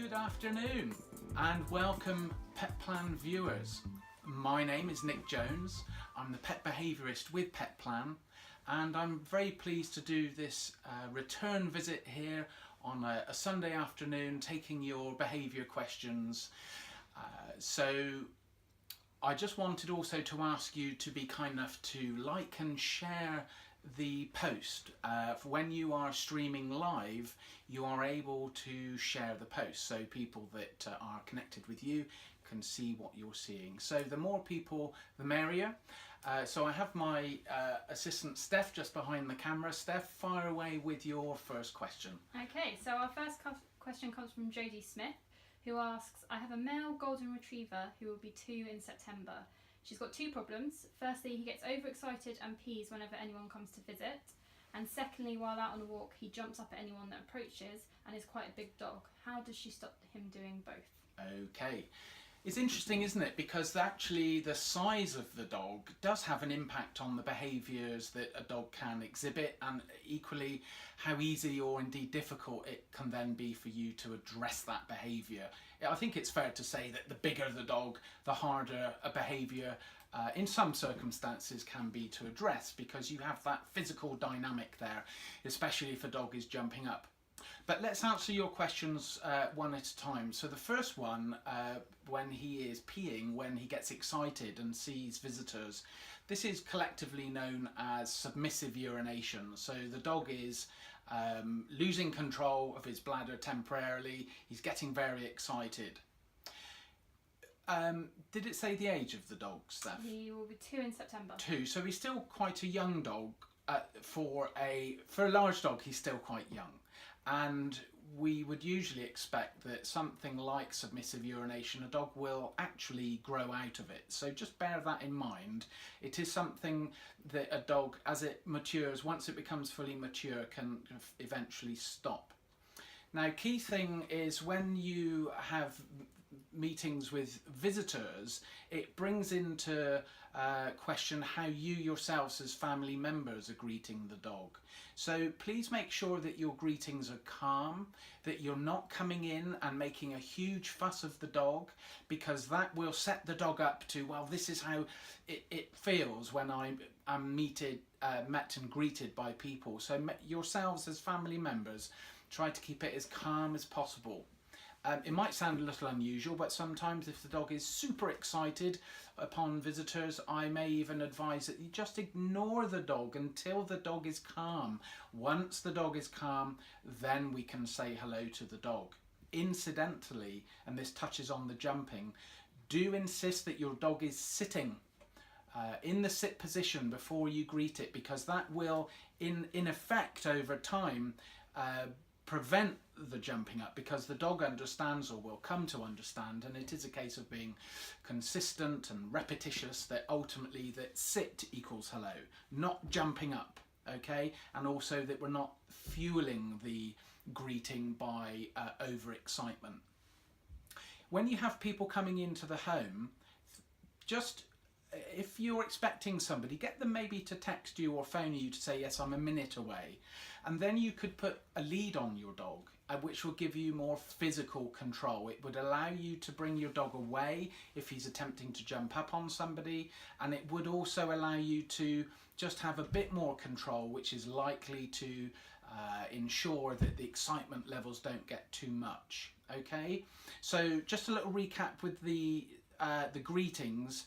Good afternoon and welcome Petplan viewers. My name is Nick Jones. I'm the pet behaviourist with Petplan, and I'm very pleased to do this return visit here on a Sunday afternoon, taking your behaviour questions. So I just wanted also to ask you to be kind enough to like and share the post. When you are streaming live, you are able to share the post so people that are connected with you can see what you're seeing. So the more people, the merrier. So I have my assistant Steph just behind the camera. Steph, fire away with your first question. Okay, so our first question comes from Jodie Smith, who asks, I have a male golden retriever who will be 2 in September. She's got 2 problems. Firstly, he gets overexcited and pees whenever anyone comes to visit. And secondly, while out on a walk, he jumps up at anyone that approaches and is quite a big dog. How does she stop him doing both? Okay. It's interesting, isn't it? Because actually the size of the dog does have an impact on the behaviours that a dog can exhibit, and equally how easy or indeed difficult it can then be for you to address that behaviour. I think it's fair to say that the bigger the dog, the harder a behaviour in some circumstances can be to address, because you have that physical dynamic there, especially if a dog is jumping up. But let's answer your questions one at a time. So the first one, when he is peeing, when he gets excited and sees visitors, this is collectively known as submissive urination. So the dog is losing control of his bladder temporarily. He's getting very excited. Did it say the age of the dog, Steph? He will be 2 in September. 2, so he's still quite a young dog. For a large dog, he's still quite young, and we would usually expect that something like submissive urination, a dog will actually grow out of it. So just bear that in mind. It is something that a dog, as it matures, once it becomes fully mature, can eventually stop. Now, key thing is when you have meetings with visitors, it brings into question how you yourselves as family members are greeting the dog. So please make sure that your greetings are calm, that you're not coming in and making a huge fuss of the dog, because that will set the dog up to, well, this is how it feels when I'm met and greeted by people. So yourselves as family members, try to keep it as calm as possible. It might sound a little unusual, but sometimes if the dog is super excited upon visitors, I may even advise that you just ignore the dog until the dog is calm. Once the dog is calm, then we can say hello to the dog. Incidentally, and this touches on the jumping, do insist that your dog is sitting in the sit position before you greet it, because that will, in effect, over time, prevent the jumping up, because the dog understands, or will come to understand, and it is a case of being consistent and repetitious, that ultimately that sit equals hello, not jumping up, okay? And also that we're not fueling the greeting by overexcitement. When you have people coming into the home, just if you're expecting somebody, get them maybe to text you or phone you to say, yes, I'm a minute away. And then you could put a lead on your dog, which will give you more physical control. It would allow you to bring your dog away if he's attempting to jump up on somebody. And it would also allow you to just have a bit more control, which is likely to ensure that the excitement levels don't get too much. Okay, so just a little recap with the greetings.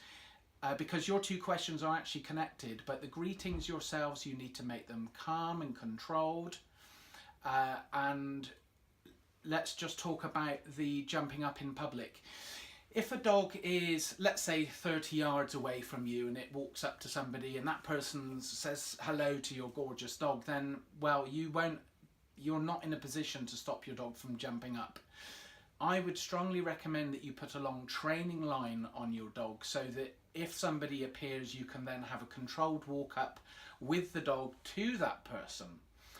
Because your 2 questions are actually connected, but the greetings yourselves, you need to make them calm and controlled. And let's just talk about the jumping up in public. If a dog is, let's say, 30 yards away from you and it walks up to somebody and that person says hello to your gorgeous dog, then, well, you're not in a position to stop your dog from jumping up. I would strongly recommend that you put a long training line on your dog, so that if somebody appears, you can then have a controlled walk up with the dog to that person.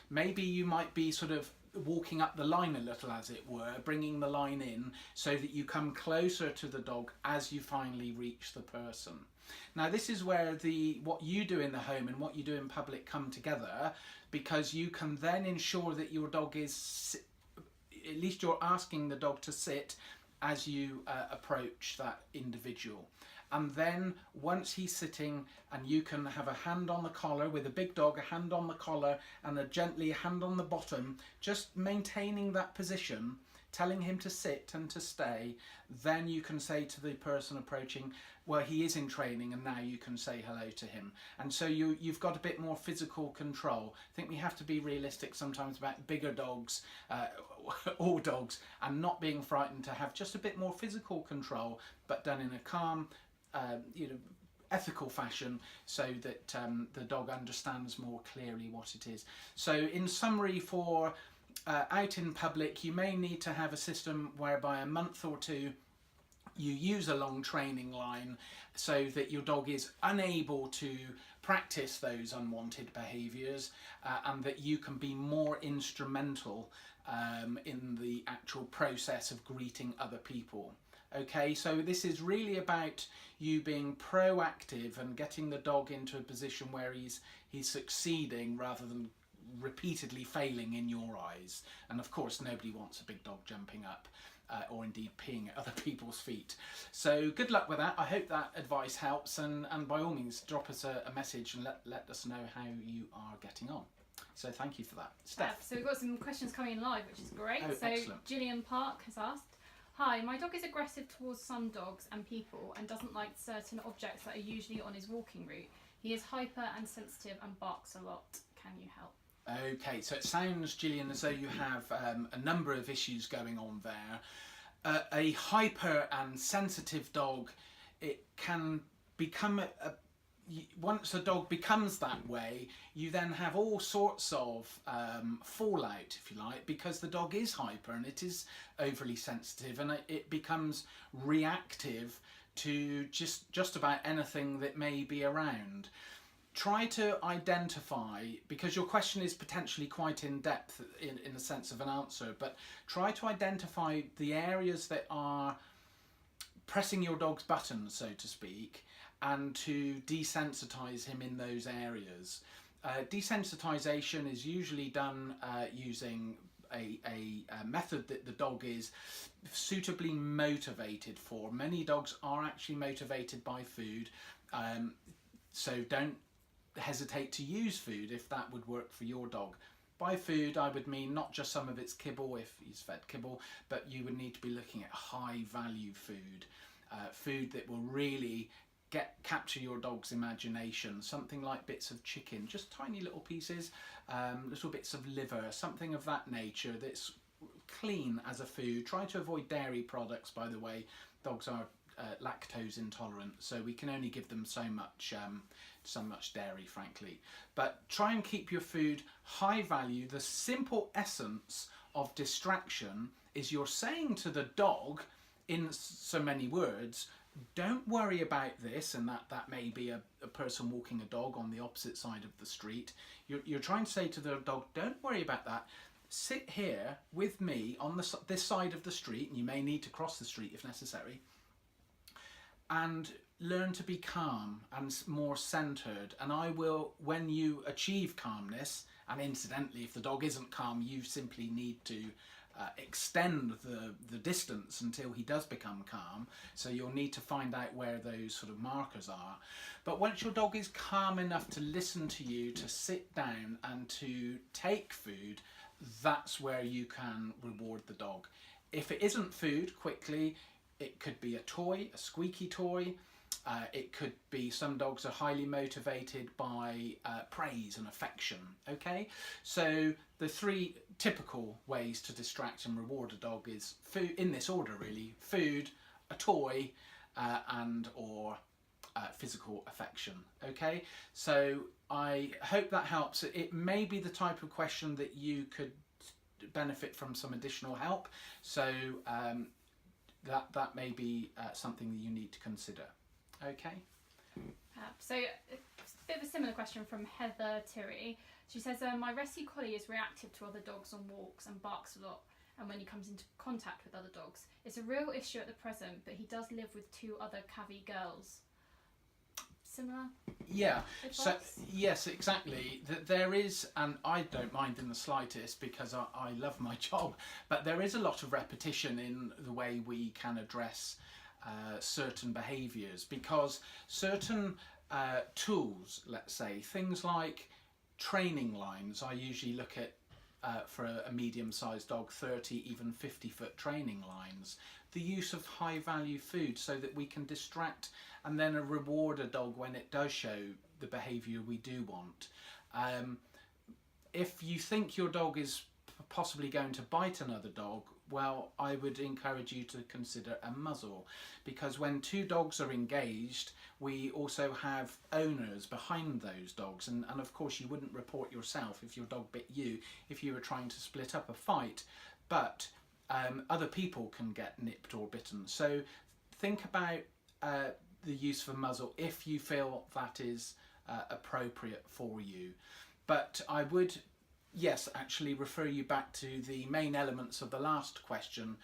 Maybe you might be sort of walking up the line a little, as it were, bringing the line in so that you come closer to the dog as you finally reach the person. Now, this is where what you do in the home and what you do in public come together, because you can then ensure that your dog is at least you're asking the dog to sit as you approach that individual. And then once he's sitting, and you can have a hand on the collar with a big dog, a hand on the collar and a gently hand on the bottom, just maintaining that position, telling him to sit and to stay, then you can say to the person approaching, well, he is in training and now you can say hello to him. And so you've got a bit more physical control. I think we have to be realistic sometimes about bigger dogs, all dogs, and not being frightened, to have just a bit more physical control, but done in a calm, ethical fashion, so that the dog understands more clearly what it is. So in summary, for out in public, you may need to have a system whereby a month or two you use a long training line so that your dog is unable to practice those unwanted behaviours, and that you can be more instrumental in the actual process of greeting other people. Okay, so this is really about you being proactive and getting the dog into a position where he's succeeding rather than repeatedly failing in your eyes. And of course nobody wants a big dog jumping up or indeed peeing at other people's feet. So good luck with that. I hope that advice helps, and by all means drop us a message and let us know how you are getting on. So thank you for that. Steph. So we've got some questions coming in live, which is great. Oh, so excellent. Gillian Park has asked, hi, my dog is aggressive towards some dogs and people and doesn't like certain objects that are usually on his walking route. He is hyper and sensitive and barks a lot. Can you help? Okay, so it sounds, Gillian, as though you have a number of issues going on there. A hyper and sensitive dog, it can become once a dog becomes that way, you then have all sorts of fallout, if you like, because the dog is hyper and it is overly sensitive, and it becomes reactive to just about anything that may be around. Try to identify, because your question is potentially quite in depth in the sense of an answer, but try to identify the areas that are pressing your dog's buttons, so to speak, and to desensitize him in those areas. Desensitization is usually done using a method that the dog is suitably motivated for. Many dogs are actually motivated by food, so don't hesitate to use food if that would work for your dog. By food, I would mean not just some of its kibble if he's fed kibble, but you would need to be looking at high value food, food that will really capture your dog's imagination. Something like bits of chicken, just tiny little pieces, little bits of liver, something of that nature that's clean as a food. Try to avoid dairy products, by the way. Dogs are lactose intolerant, so we can only give them so much dairy, frankly. But try and keep your food high value. The simple essence of distraction is you're saying to the dog, in so many words, don't worry about this, and that may be a person walking a dog on the opposite side of the street. You're trying to say to the dog, don't worry about that. Sit here with me on this side of the street, and you may need to cross the street if necessary, and learn to be calm and more centered. And I will, when you achieve calmness, and incidentally, if the dog isn't calm, you simply need to extend the distance until he does become calm. So you'll need to find out where those sort of markers are. But once your dog is calm enough to listen to you, to sit down and to take food, that's where you can reward the dog. If it isn't food, quickly, it could be a toy, a squeaky toy. It could be, some dogs are highly motivated by praise and affection. Okay, so the three typical ways to distract and reward a dog is food, in this order really: food, a toy, and or physical affection. Okay, so I hope that helps. It may be the type of question that you could benefit from some additional help, so that may be something that you need to consider. Okay. So a bit of a similar question from Heather Tiri. She says, my rescue collie is reactive to other dogs on walks and barks a lot, and when he comes into contact with other dogs. It's a real issue at the present, but he does live with two other Cavi girls. similar Yeah, so advice? yes, exactly. There is, and I don't mind in the slightest because I love my job, but there is a lot of repetition in the way we can address certain behaviours, because certain tools, let's say, things like training lines, I usually look at for a medium-sized dog, 30, even 50-foot training lines. The use of high-value food so that we can distract and then reward a dog when it does show the behaviour we do want. If you think your dog is possibly going to bite another dog, well, I would encourage you to consider a muzzle, because when two dogs are engaged, we also have owners behind those dogs, and of course you wouldn't report yourself if your dog bit you if you were trying to split up a fight, but other people can get nipped or bitten. So think about the use of a muzzle if you feel that is appropriate for you. But I would, yes, actually refer you back to the main elements of the last question,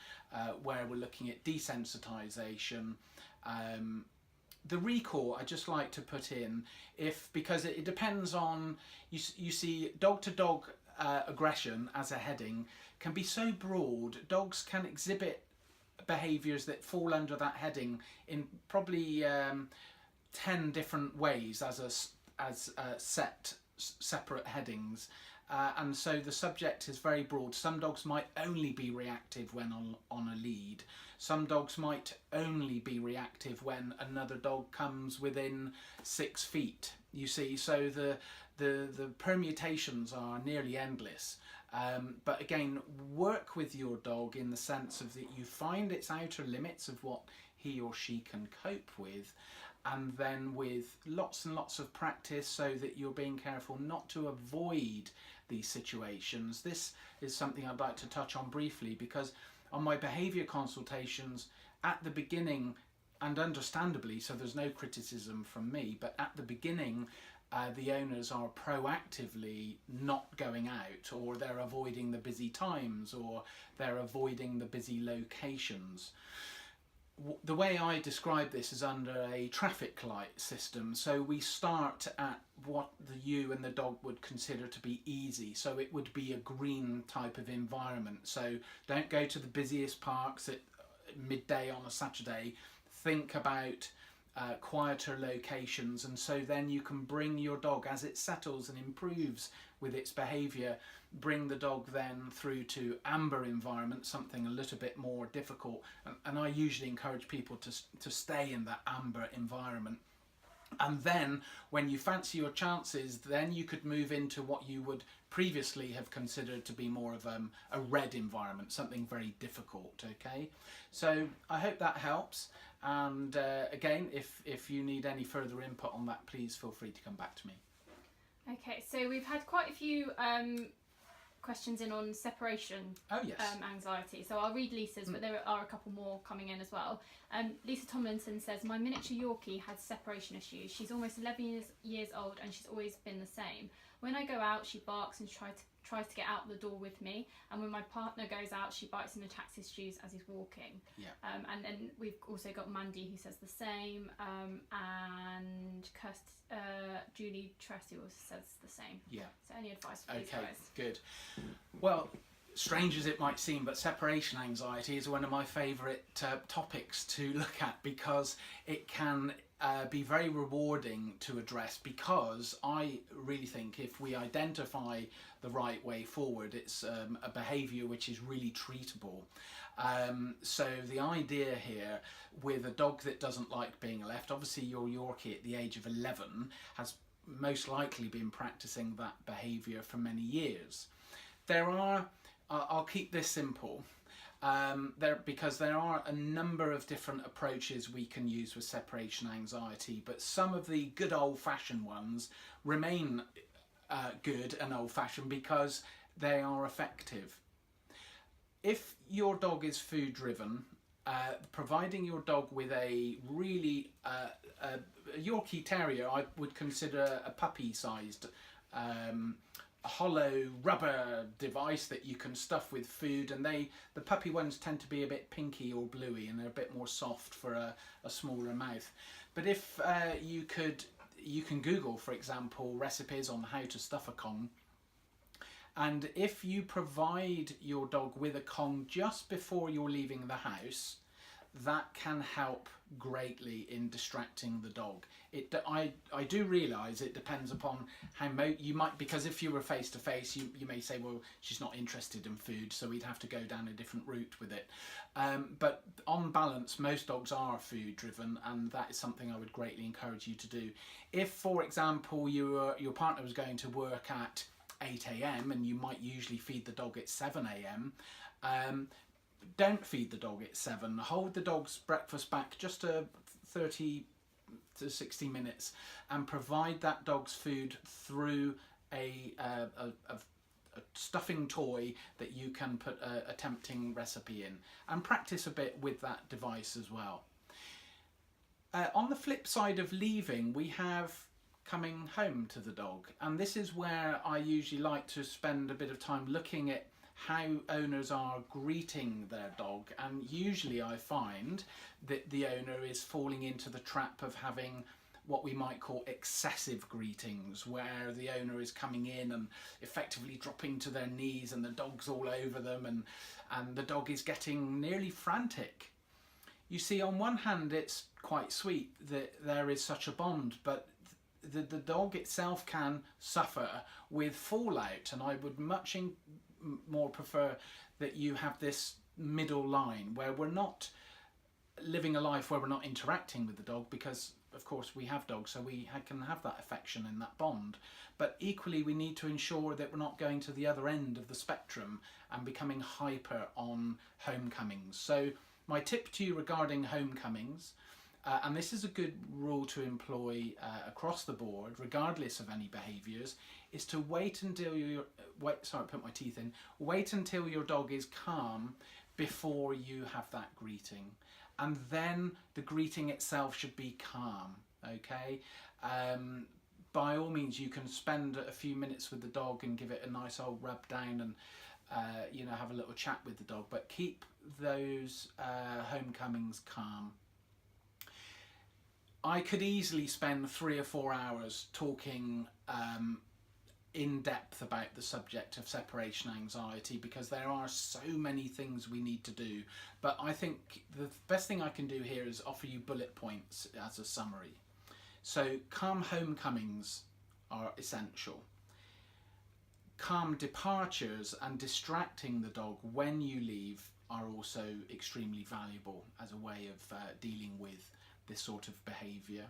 where we're looking at desensitisation. The recall I just like to put in, because it depends on, you see dog to dog aggression as a heading can be so broad. Dogs can exhibit behaviours that fall under that heading in probably 10 different ways as separate headings. And so the subject is very broad. Some dogs might only be reactive when on a lead. Some dogs might only be reactive when another dog comes within 6 feet. You see, so the permutations are nearly endless. But again, work with your dog in the sense of that you find its outer limits of what he or she can cope with, and then with lots and lots of practice so that you're being careful not to avoid these situations. This is something I'd like to touch on briefly, because on my behaviour consultations at the beginning, and understandably, so there's no criticism from me, but at the beginning the owners are proactively not going out, or they're avoiding the busy times, or they're avoiding the busy locations. The way I describe this is under a traffic light system. So we start at what you and the dog would consider to be easy. So it would be a green type of environment. So don't go to the busiest parks at midday on a Saturday. Think about quieter locations, and so then you can bring your dog, as it settles and improves with its behaviour, bring the dog then through to amber environment, something a little bit more difficult, and I usually encourage people to stay in that amber environment. And then when you fancy your chances, then you could move into what you would previously have considered to be more of a red environment, something very difficult. Okay, so I hope that helps, and again, if you need any further input on that, please feel free to come back to me. Okay, so we've had quite a few questions in on separation anxiety. So I'll read Lisa's, but there are a couple more coming in as well. Lisa Tomlinson says, my miniature Yorkie has separation issues. She's almost 11 years old and she's always been the same. When I go out, she barks and tries to get out the door with me, and when my partner goes out, she bites and attacks his shoes as he's walking. And then we've also got Mandy, who says the same, and Julie Tracy also says the same. So any advice for these guys? Good. Well, strange as it might seem, but separation anxiety is one of my favourite topics to look at, because it can be very rewarding to address, because I really think if we identify the right way forward, it's a behaviour which is really treatable. So the idea here with a dog that doesn't like being left, obviously your Yorkie at the age of 11 has most likely been practicing that behaviour for many years. There are, I'll keep this simple, because there are a number of different approaches we can use with separation anxiety, but some of the good old-fashioned ones remain good and old-fashioned because they are effective. If your dog is food driven, providing your dog with a really a Yorkie Terrier, I would consider a puppy sized hollow rubber device that you can stuff with food, and the puppy ones tend to be a bit pinky or bluey, and they're a bit more soft for a smaller mouth. But if you could you can Google, for example, recipes on how to stuff a Kong. And if you provide your dog with a Kong just before you're leaving the house, that can help greatly in distracting the dog. I do realise it depends upon how you might, because if you were face to face, you may say, well, she's not interested in food, so we'd have to go down a different route with it. But on balance, most dogs are food driven, and that is something I would greatly encourage you to do. If, for example, your partner was going to work at 8 a.m. and you might usually feed the dog at 7 a.m. Don't feed the dog at 7. Hold the dog's breakfast back just 30 to 60 minutes and provide that dog's food through a stuffing toy that you can put a tempting recipe in, and practice a bit with that device as well. On the flip side of leaving, we have coming home to the dog, and this is where I usually like to spend a bit of time looking at how owners are greeting their dog, and usually I find that the owner is falling into the trap of having what we might call excessive greetings, where the owner is coming in and effectively dropping to their knees and the dog's all over them, and the dog is getting nearly frantic. You see, on one hand it's quite sweet that there is such a bond, but the dog itself can suffer with fallout, and I would much more prefer that you have this middle line where we're not living a life where we're not interacting with the dog, because of course we have dogs, so we can have that affection and that bond, but equally we need to ensure that we're not going to the other end of the spectrum and becoming hyper on homecomings. So my tip to you regarding homecomings, and this is a good rule to employ across the board, regardless of any behaviours, is to wait until wait until your dog is calm before you have that greeting, and then the greeting itself should be calm. Okay, by all means, you can spend a few minutes with the dog and give it a nice old rub down and have a little chat with the dog, but keep those homecomings calm. I could easily spend 3 or 4 hours talking in depth about the subject of separation anxiety, because there are so many things we need to do, but I think the best thing I can do here is offer you bullet points as a summary. So calm homecomings are essential. Calm departures and distracting the dog when you leave are also extremely valuable as a way of dealing with this sort of behaviour.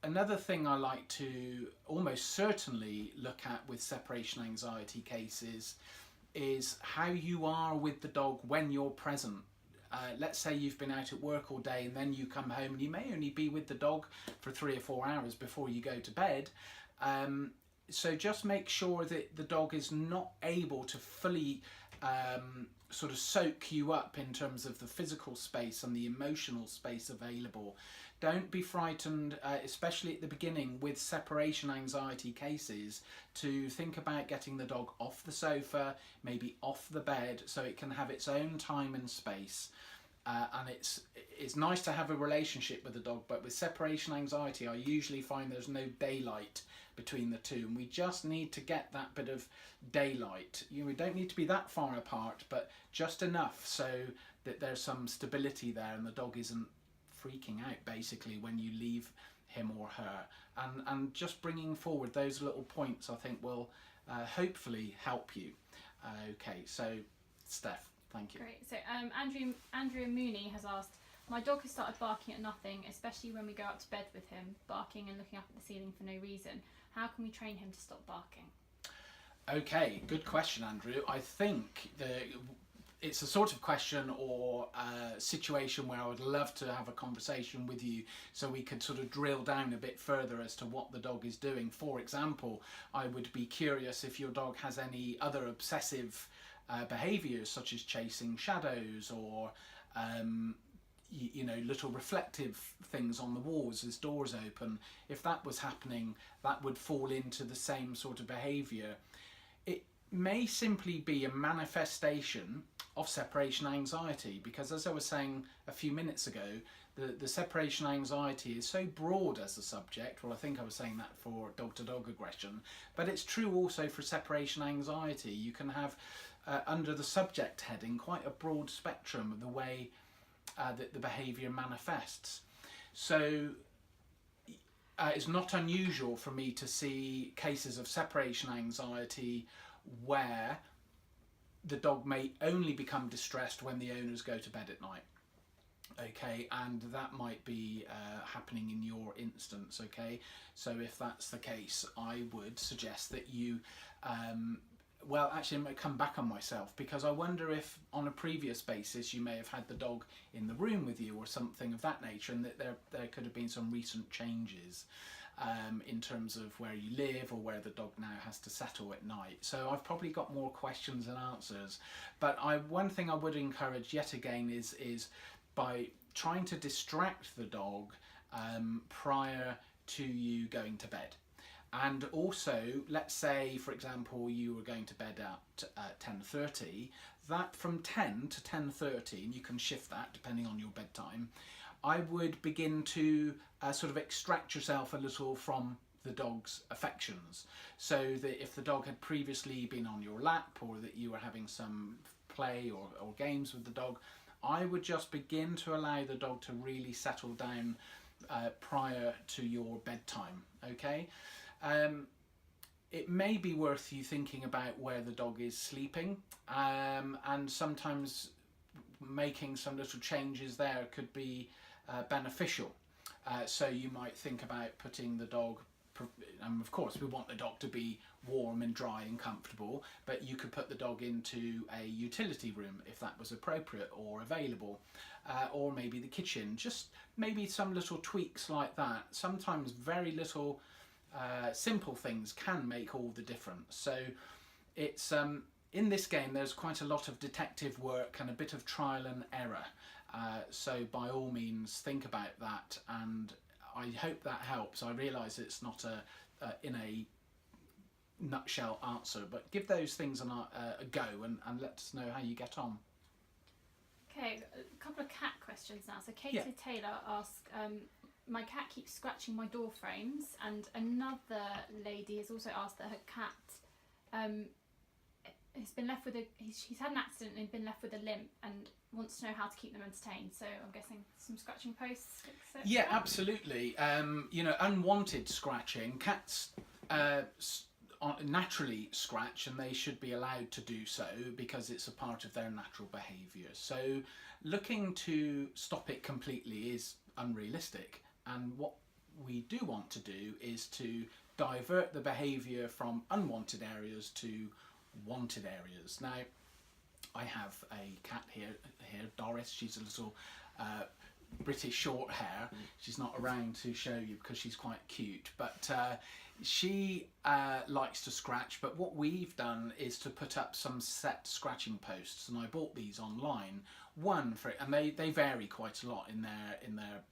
Another thing I like to almost certainly look at with separation anxiety cases is how you are with the dog when you're present. Let's say you've been out at work all day and then you come home and you may only be with the dog for 3 or 4 hours before you go to bed. So just make sure that the dog is not able to fully sort of soak you up in terms of the physical space and the emotional space available. Don't be frightened, especially at the beginning with separation anxiety cases, to think about getting the dog off the sofa, maybe off the bed, so it can have its own time and space. And it's nice to have a relationship with the dog, but with separation anxiety I usually find there's no daylight between the two, and we just need to get that bit of daylight. We don't need to be that far apart, but just enough so that there's some stability there and the dog isn't freaking out basically when you leave him or her. And just bringing forward those little points I think will hopefully help you. Okay, so Steph, thank you. Great. So Andrea Mooney has asked, my dog has started barking at nothing, especially when we go up to bed with him, barking and looking up at the ceiling for no reason. How can we train him to stop barking? Okay, good question, Andrew. I think it's a sort of question or situation where I would love to have a conversation with you so we could sort of drill down a bit further as to what the dog is doing. For example, I would be curious if your dog has any other obsessive behaviours, such as chasing shadows or little reflective things on the walls as doors open. If that was happening, that would fall into the same sort of behaviour. It may simply be a manifestation of separation anxiety, because as I was saying a few minutes ago, the separation anxiety is so broad as a subject. Well, I think I was saying that for dog-to-dog aggression, but it's true also for separation anxiety. You can have, under the subject heading, quite a broad spectrum of the way that the behaviour manifests. So it's not unusual for me to see cases of separation anxiety where the dog may only become distressed when the owners go to bed at night. Okay, and that might be happening in your instance. Okay, so if that's the case, I would suggest that you well, actually, I'm going to come back on myself, because I wonder if on a previous basis you may have had the dog in the room with you or something of that nature, and that there could have been some recent changes in terms of where you live or where the dog now has to settle at night. So I've probably got more questions than answers, but one thing I would encourage yet again is by trying to distract the dog prior to you going to bed. And also, let's say, for example, you were going to bed at 10:30, that from 10 to 10:30, and you can shift that depending on your bedtime, I would begin to sort of extract yourself a little from the dog's affections. So that if the dog had previously been on your lap, or that you were having some play or games with the dog, I would just begin to allow the dog to really settle down prior to your bedtime, okay? It may be worth you thinking about where the dog is sleeping, and sometimes making some little changes there could be beneficial. So you might think about putting the dog, and of course we want the dog to be warm and dry and comfortable, but you could put the dog into a utility room if that was appropriate or available, or maybe the kitchen. Just maybe some little tweaks like that. Sometimes very little simple things can make all the difference. So it's in this game there's quite a lot of detective work and a bit of trial and error, so by all means think about that, and I hope that helps. I realise it's not in a nutshell answer, but give those things a go and let us know how you get on. Okay, a couple of cat questions now. So Katie Taylor asks, my cat keeps scratching my door frames, and another lady has also asked that her cat has been left with he's had an accident and been left with a limp and wants to know how to keep them entertained. So I'm guessing some scratching posts. Yeah, absolutely. You know, unwanted scratching. Cats naturally scratch, and they should be allowed to do so because it's a part of their natural behaviour. So looking to stop it completely is unrealistic, and what we do want to do is to divert the behaviour from unwanted areas to wanted areas. Now, I have a cat here, Doris. She's a little British short hair. She's not around to show you because she's quite cute, but she likes to scratch. But what we've done is to put up some set scratching posts, and I bought these online. One for it, and they vary quite a lot in their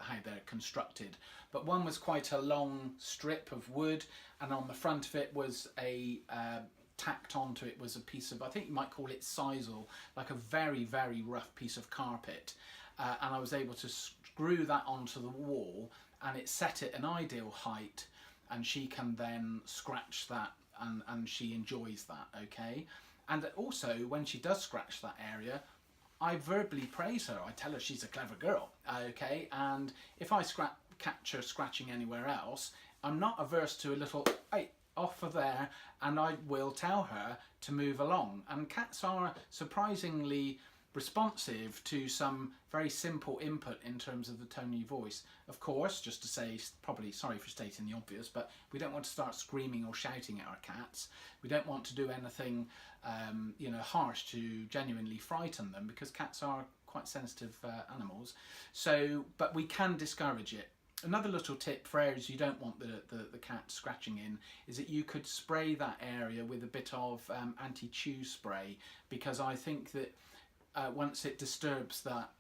how they're constructed. But one was quite a long strip of wood, and on the front of it was a tacked onto it was a piece of, I think you might call it sisal, like a very, very rough piece of carpet. And I was able to screw that onto the wall, and it set it an ideal height, and she can then scratch that, and she enjoys that, okay? And also, when she does scratch that area, I verbally praise her. I tell her she's a clever girl, okay? And if I catch her scratching anywhere else, I'm not averse to a little, hey, off of there, and I will tell her to move along. And cats are surprisingly responsive to some very simple input in terms of the tone of your voice. Of course, just to say, probably sorry for stating the obvious, but we don't want to start screaming or shouting at our cats. We don't want to do anything you know, harsh to genuinely frighten them, because cats are quite sensitive animals. So, but we can discourage it. Another little tip for areas you don't want the cat scratching in is that you could spray that area with a bit of anti-chew spray, because I think that once it disturbs that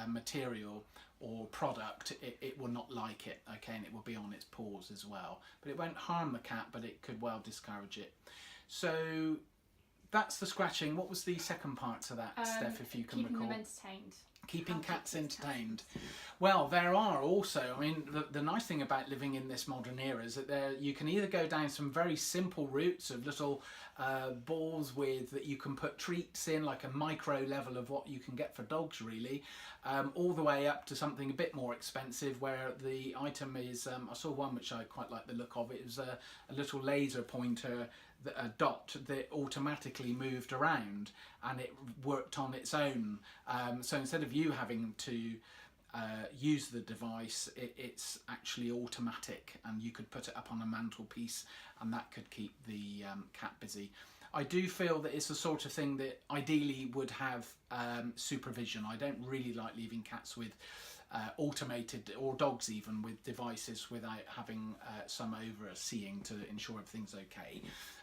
material or product, it will not like it, okay, and it will be on its paws as well. But it won't harm the cat, but it could well discourage it. So that's the scratching. What was the second part to that, Steph, if you can recall? Keeping them entertained. Keeping How to cats keep entertained. Well, there are also, I mean, the nice thing about living in this modern era is that you can either go down some very simple routes of little balls with that you can put treats in, like a micro level of what you can get for dogs really, all the way up to something a bit more expensive where the item is, I saw one which I quite like the look of. It was a little laser pointer, a dot that automatically moved around and it worked on its own. So instead of you having to use the device, it's actually automatic, and you could put it up on a mantelpiece and that could keep the cat busy. I do feel that it's the sort of thing that ideally would have supervision. I don't really like leaving cats with automated, or dogs even, with devices without having some overseeing to ensure everything's okay.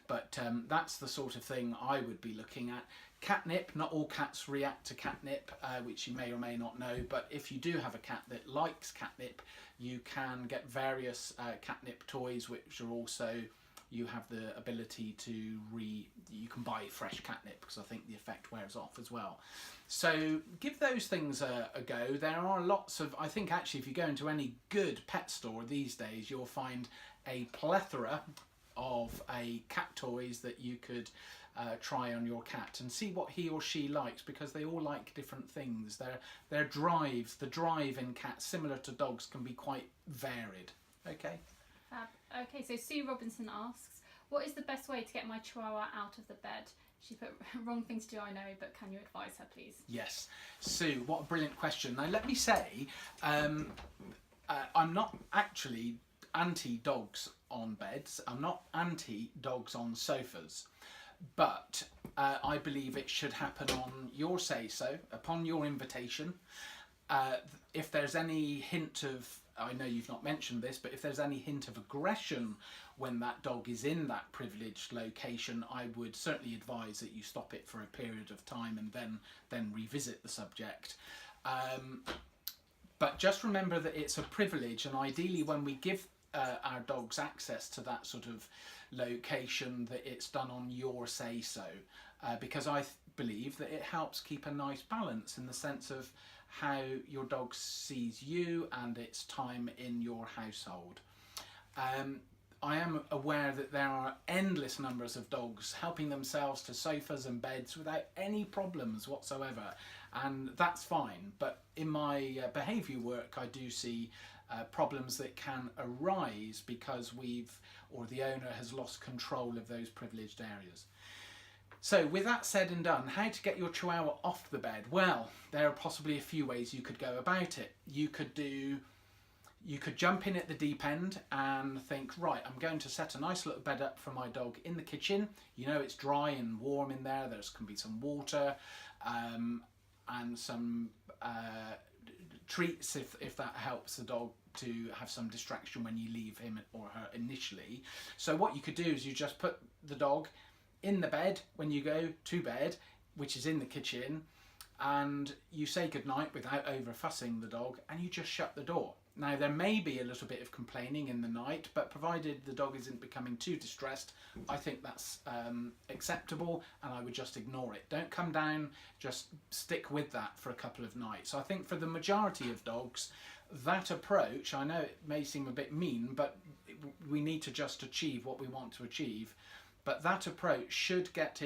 But that's the sort of thing I would be looking at. Catnip, not all cats react to catnip, which you may or may not know, but if you do have a cat that likes catnip, you can get various catnip toys which are also, you have the ability to you can buy fresh catnip, because I think the effect wears off as well. So give those things a go. There are lots of, I think actually if you go into any good pet store these days, you'll find a plethora of cat toys that you could try on your cat and see what he or she likes, because they all like different things. Their drives, the drive in cats, similar to dogs, can be quite varied. Okay. Okay, so Sue Robinson asks, what is the best way to get my Chihuahua out of the bed? She put wrong thing to do, I know, but can you advise her, please? Yes. Sue, what a brilliant question. Now, let me say, I'm not actually anti-dogs on beds. I'm not anti-dogs on sofas. But I believe it should happen on your say-so, upon your invitation. If there's any hint of, I know you've not mentioned this, but if there's any hint of aggression when that dog is in that privileged location, I would certainly advise that you stop it for a period of time and then revisit the subject. But just remember that it's a privilege, and ideally when we give our dogs access to that sort of location, that it's done on your say-so, because I believe that it helps keep a nice balance in the sense of how your dog sees you and its time in your household. I am aware that there are endless numbers of dogs helping themselves to sofas and beds without any problems whatsoever, and that's fine. But in my behaviour work, I do see problems that can arise because the owner has lost control of those privileged areas. So with that said and done, how to get your Chihuahua off the bed? Well, there are possibly a few ways you could go about it. You could jump in at the deep end and think, right, I'm going to set a nice little bed up for my dog in the kitchen. You know, it's dry and warm in there. There can be some water and some treats if that helps the dog to have some distraction when you leave him or her initially. So what you could do is you just put the dog in the bed when you go to bed, which is in the kitchen, and you say goodnight without over fussing the dog, and you just shut the door. Now there may be a little bit of complaining in the night, but provided the dog isn't becoming too distressed, I think that's acceptable, and I would just ignore it. Don't come down, just stick with that for a couple of nights. So I think for the majority of dogs, that approach, I know it may seem a bit mean, but we need to just achieve what we want to achieve. But that approach should get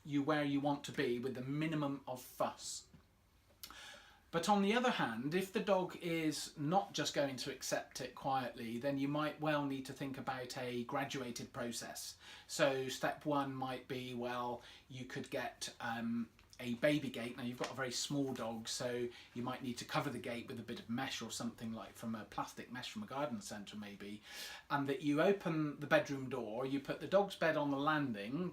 you where you want to be with the minimum of fuss. But on the other hand, if the dog is not just going to accept it quietly, then you might well need to think about a graduated process. So step one might be, well, you could get a baby gate. Now you've got a very small dog, so you might need to cover the gate with a bit of mesh or something, like from a plastic mesh from a garden centre maybe, and that you open the bedroom door, you put the dog's bed on the landing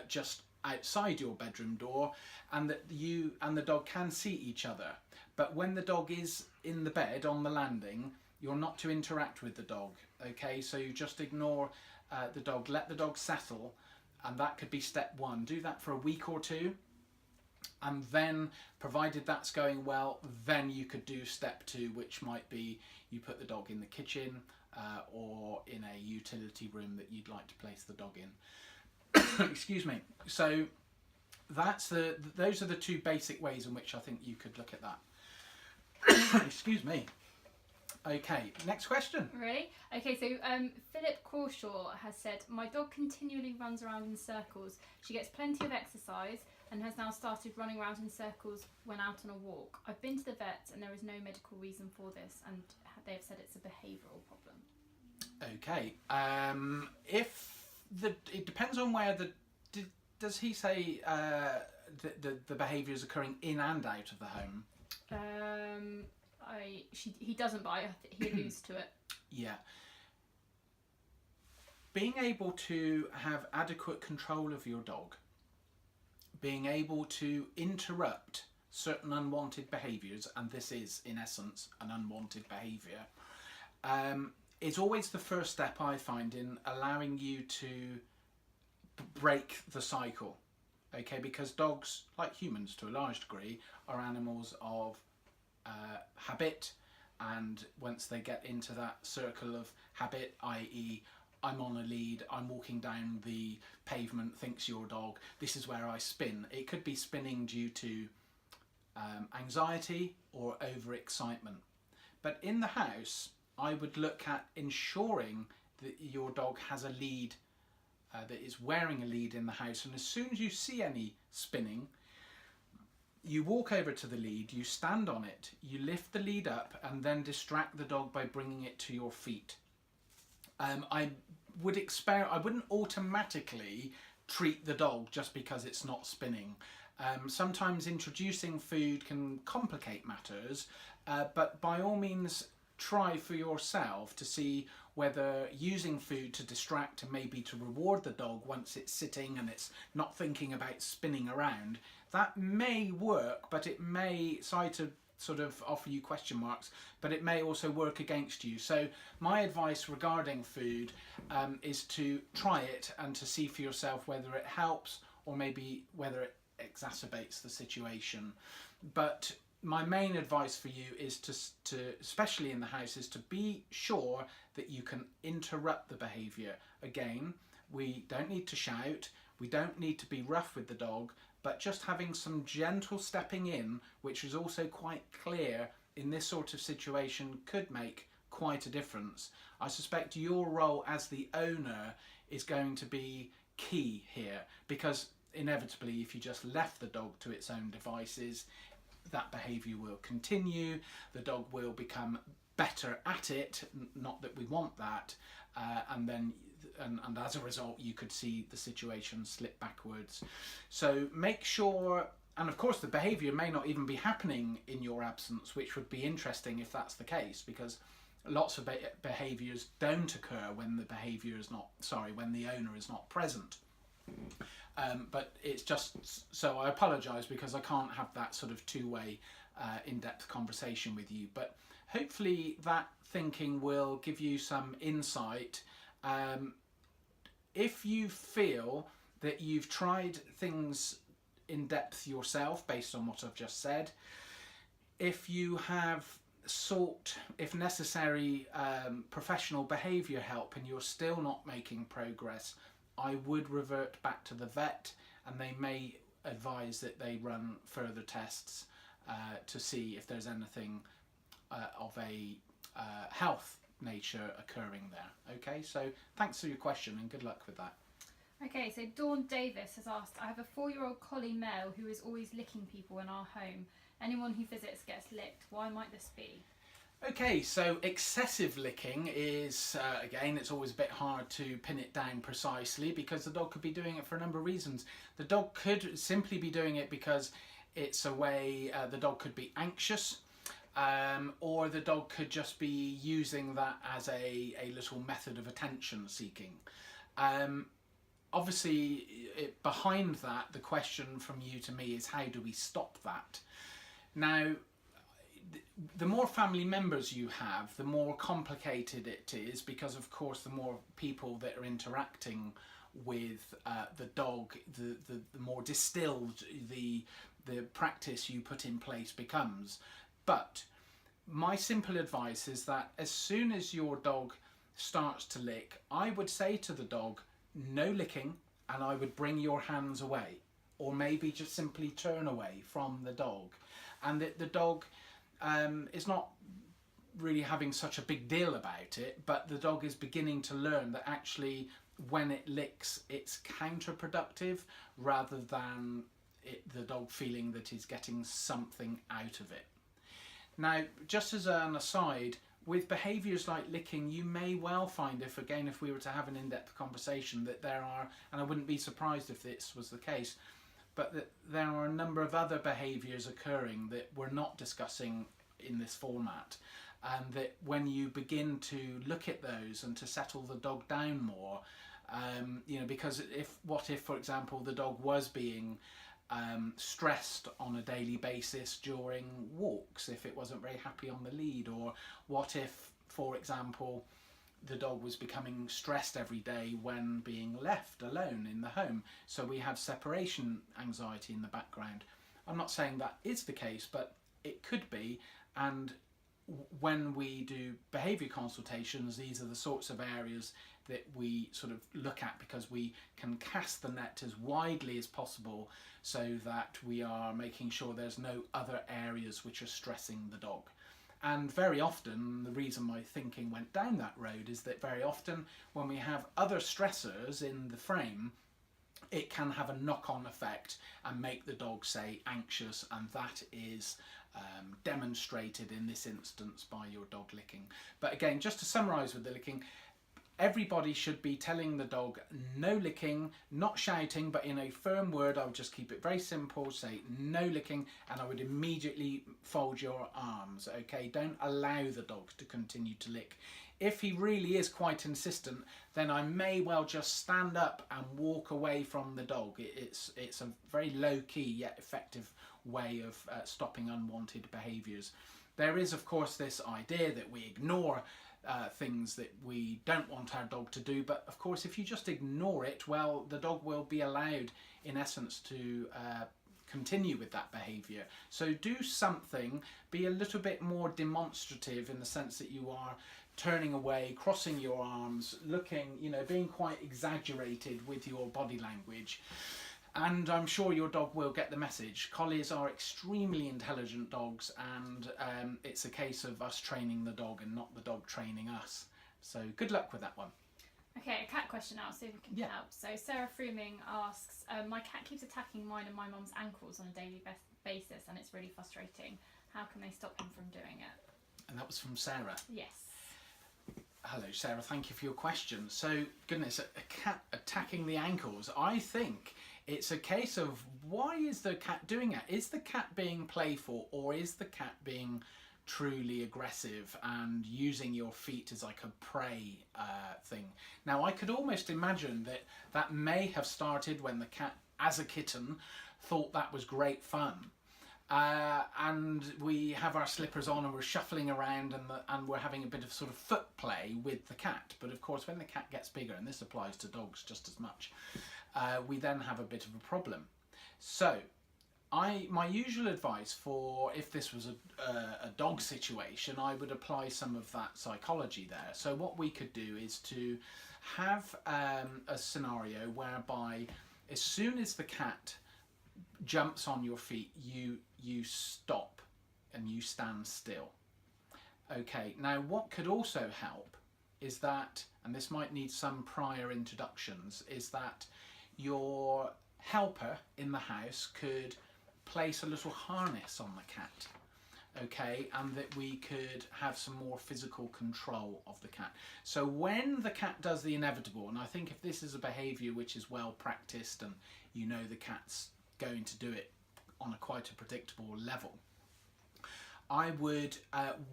just outside your bedroom door, and that you and the dog can see each other. But when the dog is in the bed on the landing, you're not to interact with the dog, okay? So you just ignore the dog, let the dog settle, and that could be step one. Do that for a week or two, and then, provided that's going well, then you could do step two, which might be you put the dog in the kitchen or in a utility room that you'd like to place the dog in. Excuse me. So those are the two basic ways in which I think you could look at that. Excuse me. Okay, next question. Really? Okay, so Philip Crawshaw has said, my dog continually runs around in circles. She gets plenty of exercise and has now started running around in circles when out on a walk. I've been to the vet and there is no medical reason for this, and they have said it's a behavioural problem. Okay. It depends on where does he say the behaviour is occurring in and out of the home? He doesn't, but he alludes to it. Yeah. Being able to have adequate control of your dog, being able to interrupt certain unwanted behaviours, and this is in essence an unwanted behaviour, is always the first step, I find, in allowing you to break the cycle. Okay, because dogs, like humans to a large degree, are animals of habit, and once they get into that circle of habit, i.e. I'm on a lead, I'm walking down the pavement, thinks your dog, this is where I spin. It could be spinning due to anxiety or overexcitement. But in the house, I would look at ensuring that your dog has a lead, that is wearing a lead in the house, and as soon as you see any spinning, you walk over to the lead, you stand on it, you lift the lead up, and then distract the dog by bringing it to your feet. I wouldn't automatically treat the dog just because it's not spinning. Sometimes introducing food can complicate matters, but by all means try for yourself to see whether using food to distract and maybe to reward the dog once it's sitting and it's not thinking about spinning around, that may work, but it may, sorry to sort of offer you question marks, but it may also work against you. So my advice regarding food is to try it and to see for yourself whether it helps or maybe whether it exacerbates the situation. But my main advice for you is to especially in the house, is to be sure that you can interrupt the behaviour. Again, we don't need to shout, we don't need to be rough with the dog, but just having some gentle stepping in, which is also quite clear in this sort of situation, could make quite a difference. I suspect your role as the owner is going to be key here, because inevitably if you just left the dog to its own devices, that behaviour will continue, the dog will become better at it, not that we want that, and as a result you could see the situation slip backwards. So make sure, and of course the behaviour may not even be happening in your absence, which would be interesting if that's the case, because lots of behaviours don't occur when when the owner is not present. But it's just, so I apologise because I can't have that sort of two-way in-depth conversation with you, but hopefully that thinking will give you some insight. If you feel that you've tried things in depth yourself based on what I've just said, if you have sought, if necessary, professional behaviour help and you're still not making progress, I would revert back to the vet, and they may advise that they run further tests to see if there's anything of a health nature occurring there. Okay, so thanks for your question and good luck with that. Okay, so Dawn Davis has asked, I have a 4-year-old collie male who is always licking people in our home. Anyone who visits gets licked. Why might this be? Okay, so excessive licking is, again, it's always a bit hard to pin it down precisely, because the dog could be doing it for a number of reasons. The dog could simply be doing it because it's a way, the dog could be anxious, or the dog could just be using that as a little method of attention seeking. Obviously, behind that, the question from you to me is, how do we stop that? Now, the more family members you have, the more complicated it is, because of course the more people that are interacting with the dog, the more distilled the practice you put in place becomes. But my simple advice is that as soon as your dog starts to lick, I would say to the dog, no licking, and I would bring your hands away. or maybe just simply turn away from the dog, and that the dog is not really having such a big deal about it, but the dog is beginning to learn that actually when it licks it's counterproductive, rather than the dog feeling that he's getting something out of it. Now, just as an aside, with behaviours like licking, you may well find, if we were to have an in-depth conversation, that there are, and I wouldn't be surprised if this was the case, but that there are a number of other behaviours occurring that we're not discussing in this format, and that when you begin to look at those and to settle the dog down more, because what if, for example, the dog was being stressed on a daily basis during walks, if it wasn't very happy on the lead, or what if, for example, the dog was becoming stressed every day when being left alone in the home, so we have separation anxiety in the background. I'm not saying that is the case, but it could be, and when we do behaviour consultations, these are the sorts of areas that we sort of look at, because we can cast the net as widely as possible so that we are making sure there's no other areas which are stressing the dog. And very often, the reason my thinking went down that road is that very often when we have other stressors in the frame, it can have a knock-on effect and make the dog, say, anxious, and that is demonstrated in this instance by your dog licking. But again, just to summarise with the licking, everybody should be telling the dog no licking, not shouting, but in a firm word. I would just keep it very simple, say no licking, and I would immediately fold your arms, okay? Don't allow the dog to continue to lick. If he really is quite insistent, then I may well just stand up and walk away from the dog. It's a very low-key yet effective way of stopping unwanted behaviours. There is, of course, this idea that we ignore things that we don't want our dog to do, but of course if you just ignore it, well, the dog will be allowed in essence to continue with that behaviour. So do something, be a little bit more demonstrative in the sense that you are turning away, crossing your arms, looking, being quite exaggerated with your body language. And I'm sure your dog will get the message. Collies are extremely intelligent dogs, and it's a case of us training the dog and not the dog training us. So good luck with that one. Okay, a cat question now, see if we can help. So Sarah Fruming asks, my cat keeps attacking mine and my mum's ankles on a daily basis, and it's really frustrating. How can they stop him from doing it? And that was from Sarah. Yes. Hello Sarah, thank you for your question. So, goodness, a cat attacking the ankles. I think it's a case of, why is the cat doing that? Is the cat being playful, or is the cat being truly aggressive and using your feet as like a prey thing? Now, I could almost imagine that may have started when the cat, as a kitten, thought that was great fun. And we have our slippers on and we're shuffling around and we're having a bit of sort of foot play with the cat. But of course, when the cat gets bigger, and this applies to dogs just as much, we then have a bit of a problem. So my usual advice for, if this was a dog situation, I would apply some of that psychology there. So what we could do is to have a scenario whereby as soon as the cat jumps on your feet, you stop and you stand still. Okay, now what could also help is that, and this might need some prior introductions, is that your helper in the house could place a little harness on the cat, okay, and that we could have some more physical control of the cat. So when the cat does the inevitable, and I think if this is a behaviour which is well practiced and you know the cat's going to do it on a quite a predictable level, I would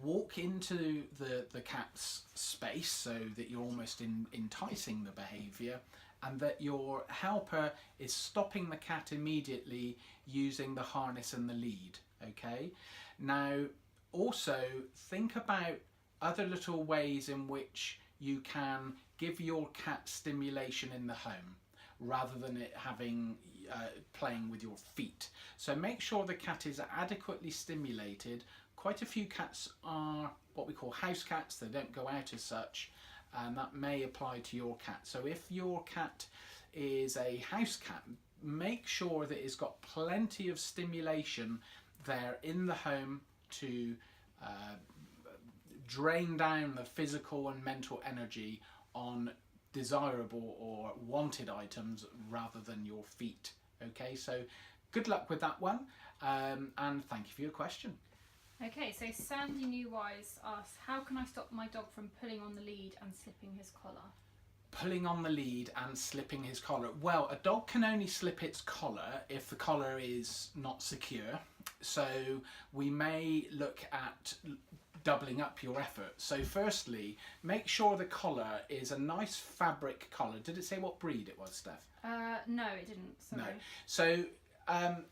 walk into the cat's space so that you're almost enticing the behaviour, and that your helper is stopping the cat immediately using the harness and the lead, okay? Now, also think about other little ways in which you can give your cat stimulation in the home, rather than it having playing with your feet. So make sure the cat is adequately stimulated. Quite a few cats are what we call house cats, they don't go out as such, and that may apply to your cat. So if your cat is a house cat, make sure that it's got plenty of stimulation there in the home to drain down the physical and mental energy on desirable or wanted items rather than your feet. Okay, so good luck with that one, and thank you for your question. Okay, so Sandy Newwise asks, how can I stop my dog from pulling on the lead and slipping his collar? Pulling on the lead and slipping his collar. Well, a dog can only slip its collar if the collar is not secure. So we may look at doubling up your effort. So firstly, make sure the collar is a nice fabric collar. Did it say what breed it was, Steph? No, it didn't. Sorry. No. So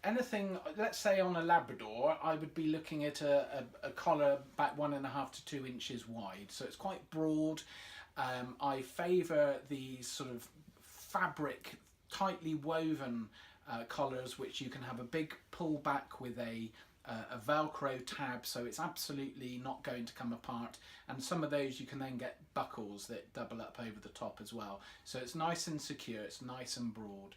anything, let's say on a Labrador, I would be looking at a collar about 1.5 to 2 inches wide. So it's quite broad. I favour these sort of fabric, tightly woven collars, which you can have a big pull back with a Velcro tab, so it's absolutely not going to come apart. And some of those you can then get buckles that double up over the top as well. So it's nice and secure, it's nice and broad.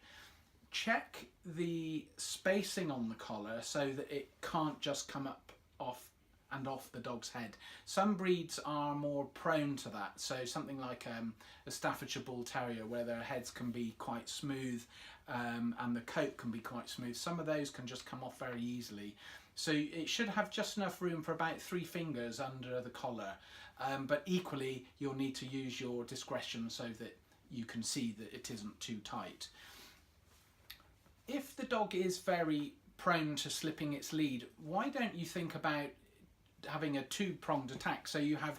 Check the spacing on the collar so that it can't just come up off the dog's head. Some breeds are more prone to that, so something like a Staffordshire Bull Terrier, where their heads can be quite smooth and the coat can be quite smooth. Some of those can just come off very easily. So it should have just enough room for about 3 fingers under the collar, but equally you'll need to use your discretion so that you can see that it isn't too tight. If the dog is very prone to slipping its lead, why don't you think about having a 2-pronged attack? So you have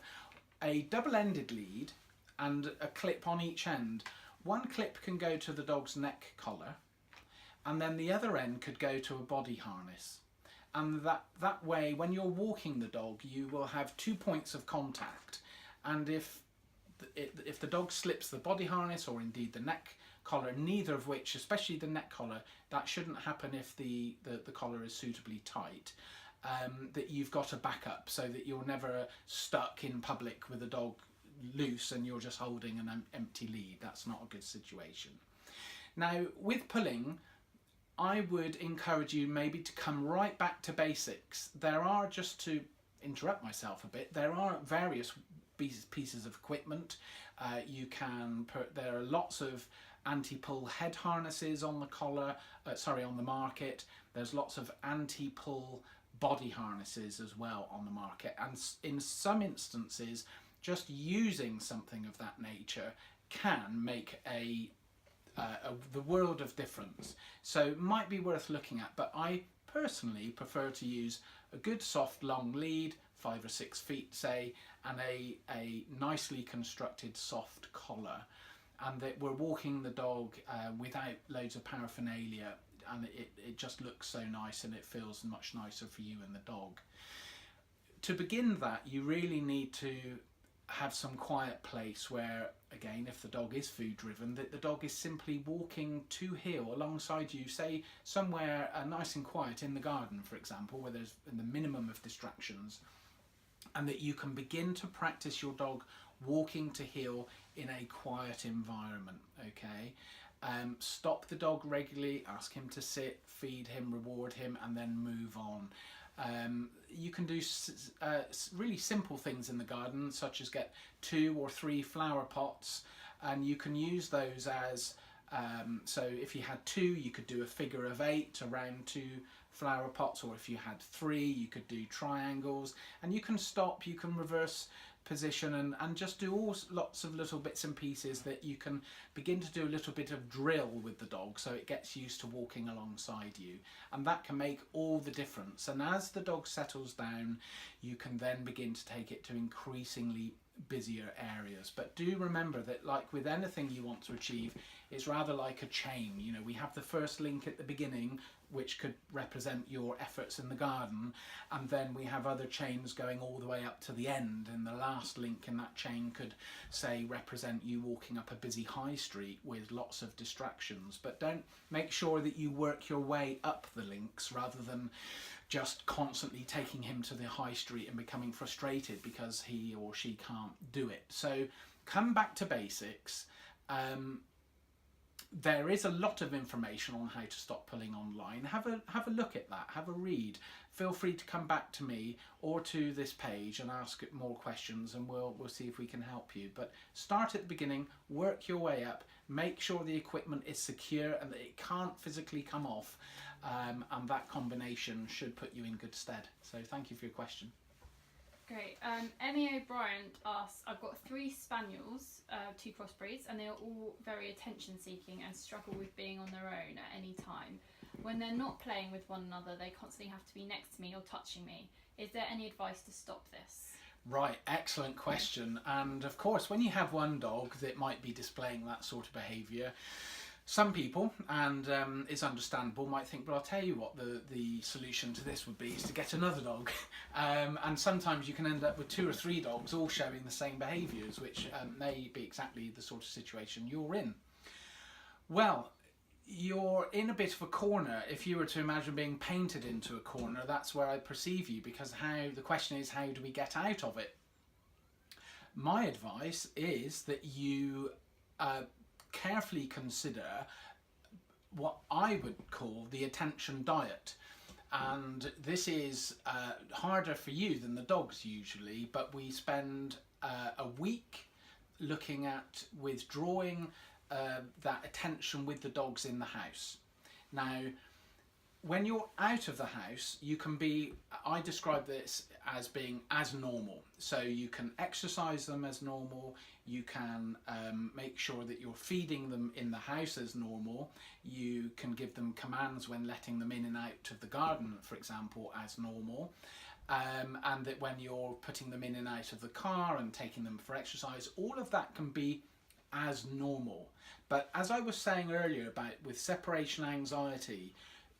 a double-ended lead and a clip on each end. One clip can go to the dog's neck collar, and then the other end could go to a body harness. And that way, when you're walking the dog, you will have 2 points of contact. And if the dog slips the body harness or indeed the neck collar, neither of which, especially the neck collar, that shouldn't happen if the collar is suitably tight, that you've got a backup so that you're never stuck in public with a dog loose and you're just holding an empty lead. That's not a good situation. Now, with pulling, I would encourage you maybe to come right back to basics. There are, just to interrupt myself a bit, there are various pieces of equipment. There are lots of anti-pull head harnesses on the collar, on the market. There's lots of anti-pull body harnesses as well on the market, and in some instances just using something of that nature can make the world of difference. So it might be worth looking at, but I personally prefer to use a good soft long lead, 5 or 6 feet say, and a nicely constructed soft collar, and that we're walking the dog without loads of paraphernalia, and it just looks so nice and it feels much nicer for you and the dog. To begin that, you really need to have some quiet place where, again, if the dog is food driven, that the dog is simply walking to heel alongside you, say somewhere nice and quiet in the garden, for example, where there's the minimum of distractions, and that you can begin to practice your dog walking to heel in a quiet environment. Okay, stop the dog regularly, ask him to sit, feed him, reward him, and then move on. You can do really simple things in the garden, such as get 2 or 3 flower pots, and you can use those as so if you had 2, you could do a figure of 8 around 2 flower pots, or if you had 3, you could do triangles, and you can stop, you can reverse position, and just do lots of little bits and pieces that you can begin to do a little bit of drill with the dog so it gets used to walking alongside you, and that can make all the difference. And as the dog settles down, you can then begin to take it to increasingly busier areas. But do remember that, like with anything you want to achieve, it's rather like a chain. You know, we have the first link at the beginning, which could represent your efforts in the garden, and then we have other chains going all the way up to the end, and the last link in that chain could, say, represent you walking up a busy high street with lots of distractions. But don't make sure that you work your way up the links rather than just constantly taking him to the high street and becoming frustrated because he or she can't do it. So come back to basics. there is a lot of information on how to stop pulling online. Have a look at that, have a read. Feel free to come back to me or to this page and ask more questions, and we'll see if we can help you. But start at the beginning, work your way up, make sure the equipment is secure and that it can't physically come off, and that combination should put you in good stead. So thank you for your question. Great. Emmy O'Brien asks, I've got 3 spaniels, 2 crossbreeds, and they are all very attention seeking and struggle with being on their own at any time. When they're not playing with one another, they constantly have to be next to me or touching me. Is there any advice to stop this? Right, excellent question. And of course, when you have one dog that might be displaying that sort of behaviour, some people, and it's understandable, might think, well, I'll tell you what the solution to this would be is to get another dog. And sometimes you can end up with 2 or 3 dogs all showing the same behaviours, which may be exactly the sort of situation you're in. Well, you're in a bit of a corner. If you were to imagine being painted into a corner, that's where I perceive you, because the question is, how do we get out of it? My advice is that you carefully consider what I would call the attention diet. And this is harder for you than the dogs usually, but we spend a week looking at withdrawing that attention with the dogs in the house. Now, when you're out of the house, you can be, I describe this as being as normal. So you can exercise them as normal, you can make sure that you're feeding them in the house as normal, you can give them commands when letting them in and out of the garden, for example, as normal. And that when you're putting them in and out of the car and taking them for exercise, all of that can be as normal. But as I was saying earlier about with separation anxiety,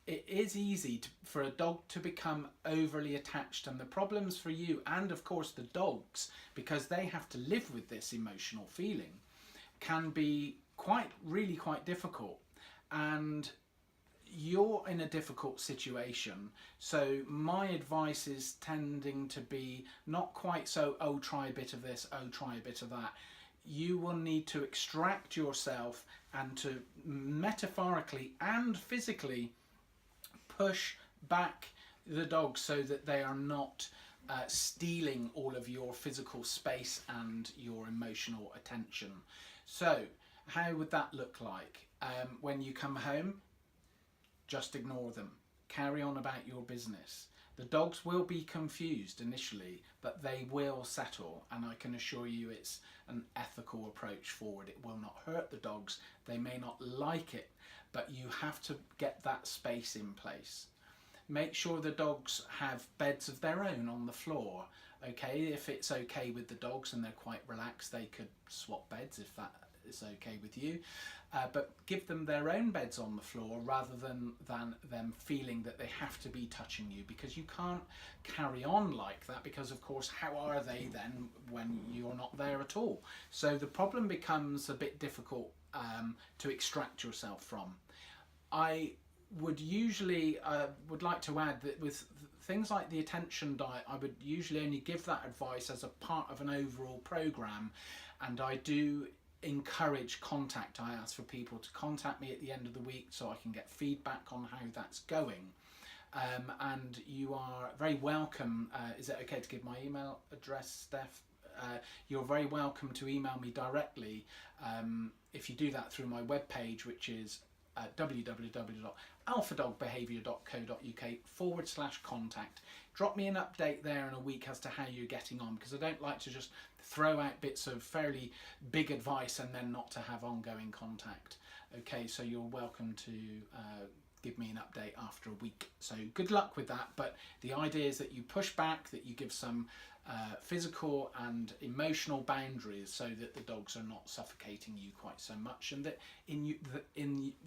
it is easy for a dog to become overly attached, and the problems for you and of course the dogs, because they have to live with this emotional feeling, can be really quite difficult. And you're in a difficult situation, so my advice is tending to be not quite so, oh, try a bit of this, oh, try a bit of that. You will need to extract yourself and to metaphorically and physically push back the dogs so that they are not stealing all of your physical space and your emotional attention. So how would that look like? When you come home, just ignore them. Carry on about your business. The dogs will be confused initially, but they will settle, and I can assure you it's an ethical approach forward. It will not hurt the dogs. They may not like it, but you have to get that space in place. Make sure the dogs have beds of their own on the floor. Okay, if it's okay with the dogs and they're quite relaxed, they could swap beds if that is okay with you. But give them their own beds on the floor rather than them feeling that they have to be touching you, because you can't carry on like that, because of course how are they then when you're not there at all? So the problem becomes a bit difficult to extract yourself from. I would usually would like to add that with things like the attention diet, I would usually only give that advice as a part of an overall program, and I do encourage contact. I ask for people to contact me at the end of the week so I can get feedback on how that's going. And you are very welcome. Is it okay to give my email address, Steph? You're very welcome to email me directly if you do that through my webpage, which is www.alphadogbehaviour.co.uk/contact. Drop me an update there in a week as to how you're getting on, because I don't like to just throw out bits of fairly big advice and then not to have ongoing contact. Okay, so you're welcome to give me an update after a week. So good luck with that, but the idea is that you push back, that you give some physical and emotional boundaries so that the dogs are not suffocating you quite so much, and that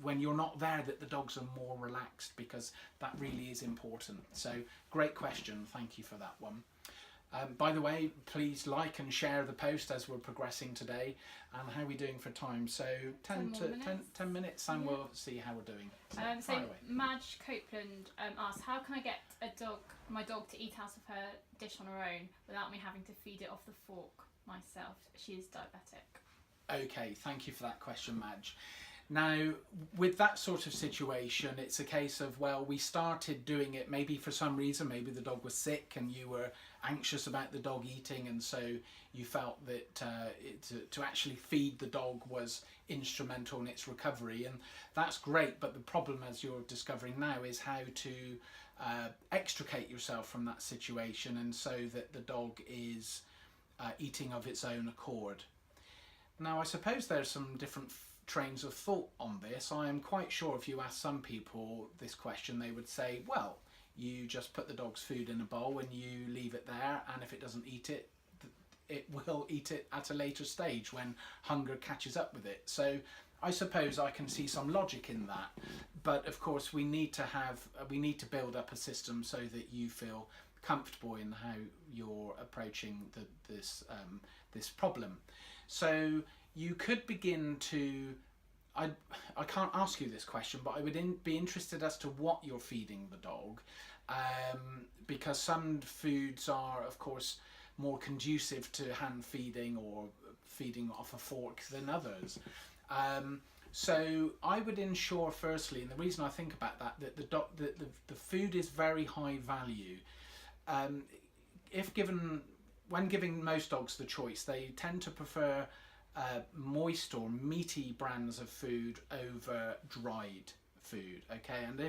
when you're not there, that the dogs are more relaxed, because that really is important. So great question, thank you for that one. By the way, please like and share the post as we're progressing today. And how are we doing for time? So 10 minutes, and yeah. We'll see how we're doing. So Madge Copeland asks, how can I get my dog to eat out of her dish on her own without me having to feed it off the fork myself? She is diabetic. Okay, thank you for that question, Madge. Now, with that sort of situation, it's a case of, well, we started doing it maybe for some reason, maybe the dog was sick and you were anxious about the dog eating, and so you felt that to actually feed the dog was instrumental in its recovery, and that's great. But the problem, as you're discovering now, is how to extricate yourself from that situation, and so that the dog is eating of its own accord. Now, I suppose there's some different trains of thought on this. I am quite sure if you ask some people this question, they would say, well, you just put the dog's food in a bowl and you leave it there, and if it doesn't eat it, it will eat it at a later stage when hunger catches up with it. So I suppose I can see some logic in that, but of course we need to build up a system so that you feel comfortable in how you're approaching this problem. So you could begin to, I can't ask you this question, but I would be interested as to what you're feeding the dog, because some foods are, of course, more conducive to hand feeding or feeding off a fork than others. So I would ensure, firstly, and the reason I think about that the food is very high value. When giving most dogs the choice, they tend to prefer moist or meaty brands of food over dried food. Okay, and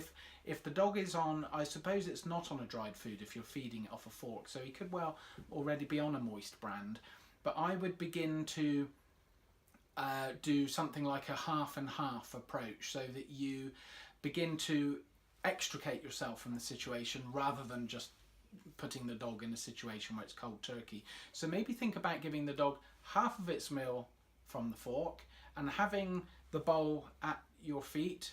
if the dog is on, I suppose it's not on a dried food if you're feeding it off a fork, so he could well already be on a moist brand. But I would begin to do something like a half and half approach, so that you begin to extricate yourself from the situation rather than just putting the dog in a situation where it's cold turkey. So maybe think about giving the dog half of its meal from the fork and having the bowl at your feet.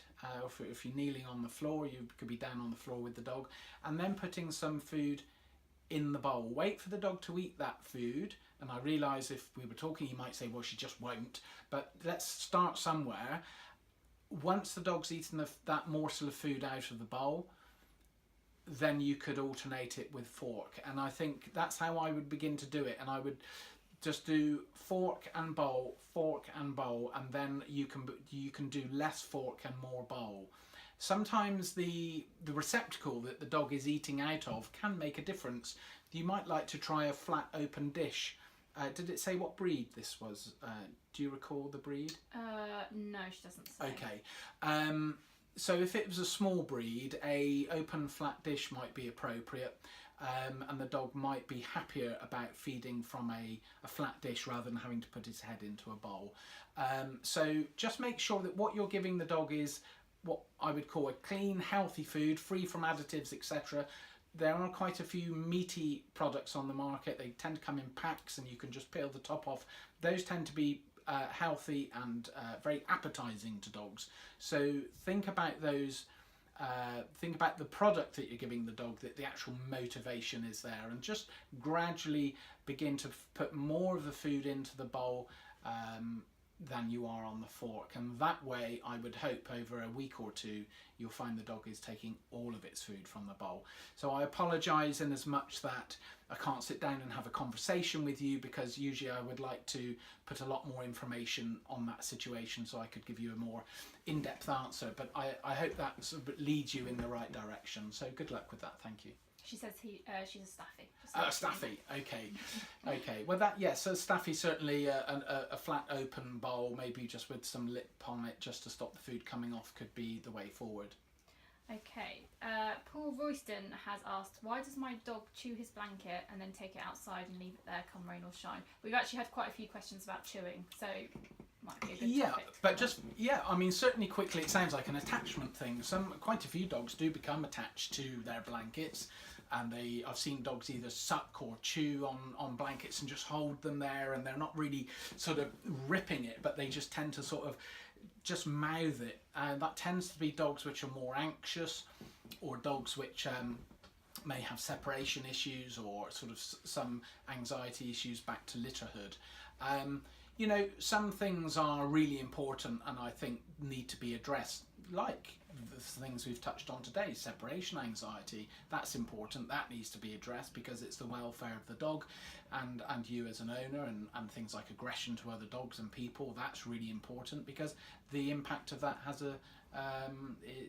If you're kneeling on the floor, you could be down on the floor with the dog, and then putting some food in the bowl. Wait for the dog to eat that food, and I realise if we were talking you might say, well, she just won't, but let's start somewhere. Once the dog's eaten that morsel of food out of the bowl, then you could alternate it with fork, and I think that's how I would begin to do it. And I would just do fork and bowl, and then you can do less fork and more bowl. Sometimes the receptacle that the dog is eating out of can make a difference. You might like to try a flat open dish. Did it say what breed this was? Do you recall the breed? No, she doesn't say. Okay. So if it was a small breed, a open flat dish might be appropriate, and the dog might be happier about feeding from a flat dish rather than having to put his head into a bowl. So just make sure that what you're giving the dog is what I would call a clean, healthy food, free from additives, etc. There are quite a few meaty products on the market. They tend to come in packs and you can just peel the top off. Those tend to be healthy and very appetizing to dogs. So think about those, think about the product that you're giving the dog, that the actual motivation is there, and just gradually begin to put more of the food into the bowl than you are on the fork, and that way I would hope over a week or two you'll find the dog is taking all of its food from the bowl. So I apologise in as much that I can't sit down and have a conversation with you, because usually I would like to put a lot more information on that situation so I could give you a more in-depth answer, but I hope that sort of leads you in the right direction. So good luck with that. Thank you. She says she's a staffy. Staffy, okay. Okay, well so staffy, certainly a flat open bowl, maybe just with some lip on it just to stop the food coming off, could be the way forward. Okay, Paul Royston has asked, why does my dog chew his blanket and then take it outside and leave it there come rain or shine? We've actually had quite a few questions about chewing, so might be a good topic. But I mean, certainly quickly it sounds like an attachment thing. Quite a few dogs do become attached to their blankets, and I've seen dogs either suck or chew on blankets and just hold them there, and they're not really sort of ripping it, but they just tend to sort of just mouth it, and that tends to be dogs which are more anxious, or dogs which may have separation issues, or sort of some anxiety issues back to litterhood. You know, some things are really important and I think need to be addressed, like the things we've touched on today, separation anxiety, that's important, that needs to be addressed because it's the welfare of the dog and you as an owner, and things like aggression to other dogs and people, that's really important because the impact of that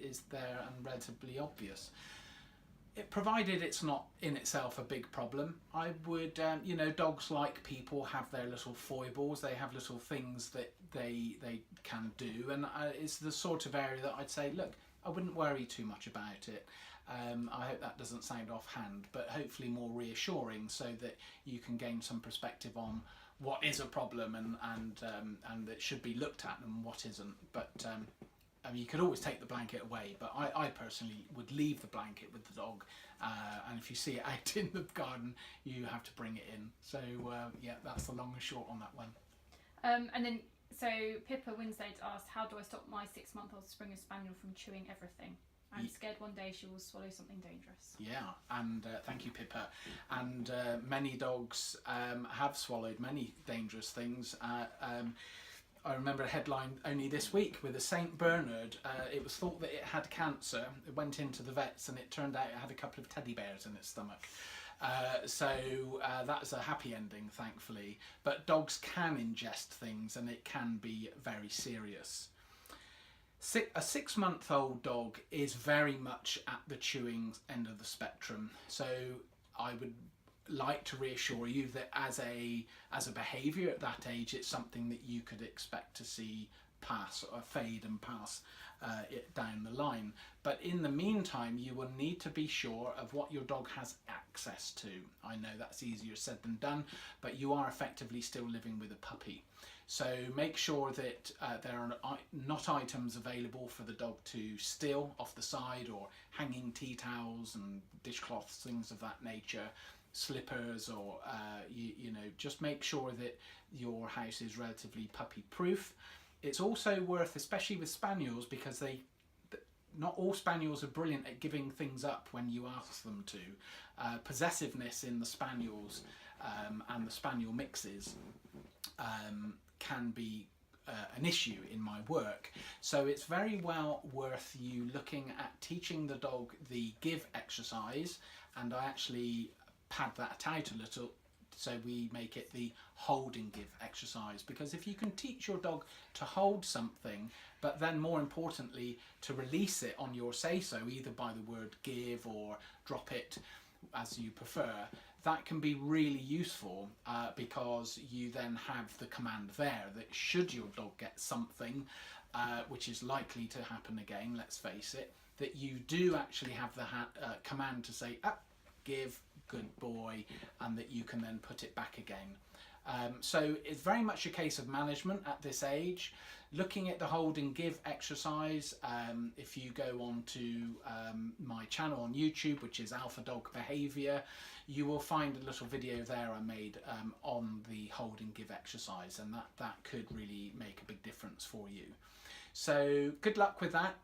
is there and relatively obvious. Provided it's not in itself a big problem, I would, dogs like people have their little foibles, they have little things that they can do, and it's the sort of area that I'd say, look, I wouldn't worry too much about it. I hope that doesn't sound offhand, but hopefully more reassuring so that you can gain some perspective on what is a problem and that should be looked at and what isn't. But you could always take the blanket away, but I personally would leave the blanket with the dog, and if you see it out in the garden, you have to bring it in. So yeah, that's the long and short on that one. And then, so Pippa Winslade asked, how do I stop my 6-month-old Springer Spaniel from chewing everything? I'm scared one day she will swallow something dangerous. Yeah, and thank you, Pippa. And many dogs have swallowed many dangerous things. I remember a headline only this week with a Saint Bernard. It was thought that it had cancer. It went into the vets and it turned out it had a couple of teddy bears in its stomach. So that's a happy ending, thankfully. But dogs can ingest things and it can be very serious. A 6-month-old dog is very much at the chewing end of the spectrum. So I would like to reassure you that as a behaviour at that age, it's something that you could expect to see pass or fade and pass it down the line. But in the meantime, you will need to be sure of what your dog has access to. I know that's easier said than done, but you are effectively still living with a puppy. So make sure that there are not items available for the dog to steal off the side, or hanging tea towels and dishcloths, things of that nature, slippers, or just make sure that your house is relatively puppy proof. It's also worth, especially with spaniels, because not all spaniels are brilliant at giving things up when you ask them to. Possessiveness in the spaniels and the spaniel mixes can be an issue in my work. So it's very well worth you looking at teaching the dog the give exercise, and I actually pad that out a little so we make it the hold and give exercise, because if you can teach your dog to hold something but then more importantly to release it on your say so, either by the word give or drop it as you prefer, that can be really useful because you then have the command there that should your dog get something, which is likely to happen again, let's face it, that you do actually have the command to say up, give, good boy, and that you can then put it back again. So it's very much a case of management at this age. Looking at the hold and give exercise, if you go on to my channel on YouTube, which is Alpha Dog Behaviour, you will find a little video there I made on the hold and give exercise, and that could really make a big difference for you. So good luck with that.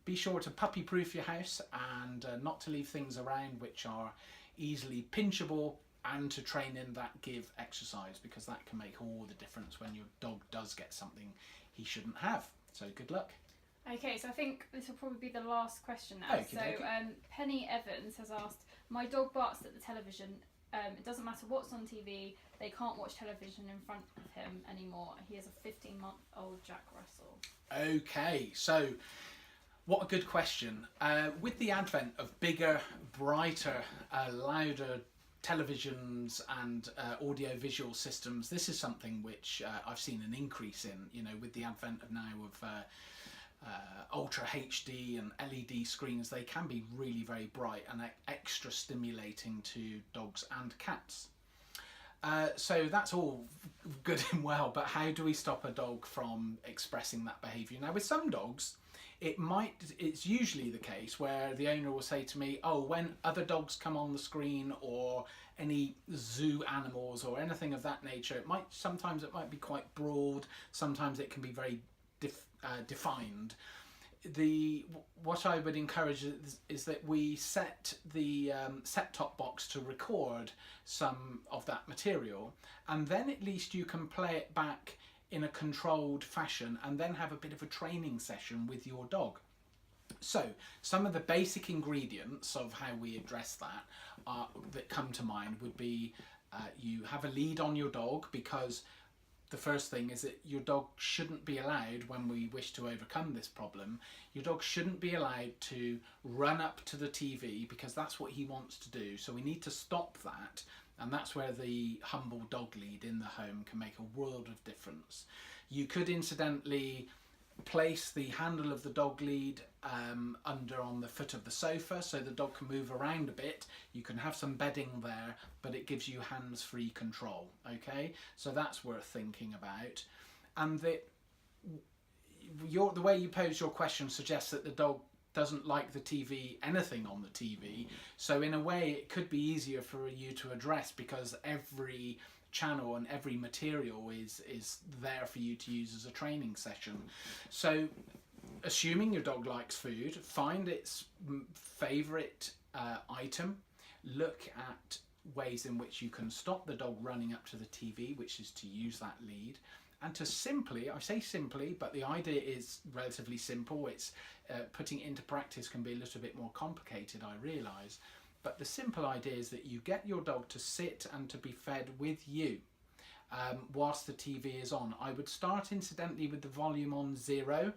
Be sure to puppy proof your house and not to leave things around which are easily pinchable, and to train in that give exercise, because that can make all the difference when your dog does get something he shouldn't have. So good luck. Okay, so I think this will probably be the last question now. Okey-dokey. So Penny Evans has asked, my dog barks at the television. It doesn't matter what's on TV, they can't watch television in front of him anymore. He is a 15-month-old Jack Russell. Okay, so what a good question. With the advent of bigger, brighter, louder televisions and audio-visual systems, this is something which I've seen an increase in, with the advent of now of Ultra HD and LED screens. They can be really very bright and extra stimulating to dogs and cats. So that's all good and well, but how do we stop a dog from expressing that behaviour? Now with some dogs, it's usually the case where the owner will say to me, oh, when other dogs come on the screen or any zoo animals or anything of that nature, sometimes it might be quite broad, sometimes it can be very defined. What I would encourage is that we set the set-top box to record some of that material, and then at least you can play it back in a controlled fashion and then have a bit of a training session with your dog. So, some of the basic ingredients of how we address that that come to mind would be you have a lead on your dog, because the first thing is that your dog shouldn't be allowed, when we wish to overcome this problem, your dog shouldn't be allowed to run up to the TV, because that's what he wants to do. So we need to stop that, and that's where the humble dog lead in the home can make a world of difference. You could incidentally place the handle of the dog lead under on the foot of the sofa, so the dog can move around a bit. You can have some bedding there, but it gives you hands-free control. Okay, so that's worth thinking about. And the way you pose your question suggests that the dog doesn't like the TV, anything on the TV. So in a way, it could be easier for you to address, because every channel and every material is there for you to use as a training session. So assuming your dog likes food, find its favourite item, look at ways in which you can stop the dog running up to the TV, which is to use that lead, and to simply, I say simply, but the idea is relatively simple. It's putting it into practice can be a little bit more complicated, I realise. But the simple idea is that you get your dog to sit and to be fed with you whilst the TV is on. I would start incidentally with the volume on 0.